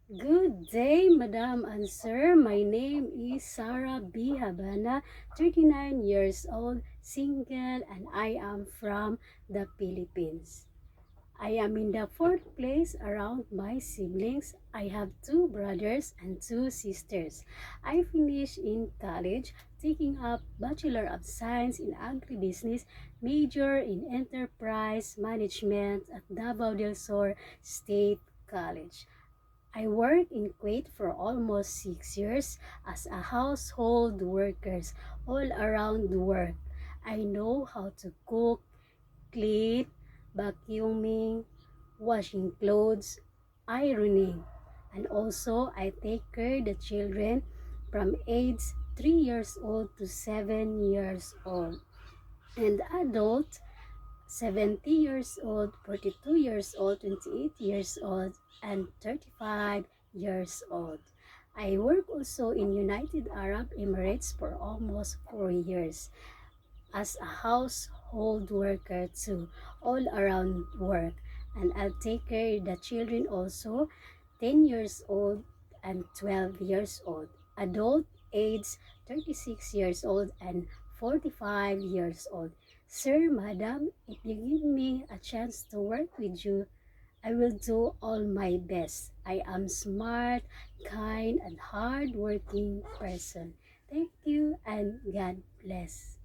Good day, Madam and Sir. My name is Sarah B. Habana, 39 years old, single, and I am from the Philippines. I am in the fourth place around my siblings. I have two brothers and two sisters. I finished in college, taking up Bachelor of Science in Agribusiness, major in Enterprise Management at Davao del Sur State College. I worked in Kuwait for almost 6 years as a household worker all around the world. I know how to cook, clean, vacuuming, washing clothes, ironing, and also I take care of the children from age 3 years old to 7 years old and adult 70 years old, 42 years old, 28 years old, and 35 years old. I work also in United Arab Emirates for almost 4 years as a household worker too, all around work. And I'll take care of the children also, 10 years old and 12 years old. Adult age 36 years old and 45 years old. Sir, madam, if you give me a chance to work with you, I will do all my best. I am smart, kind, and hard-working person. Thank you and God bless.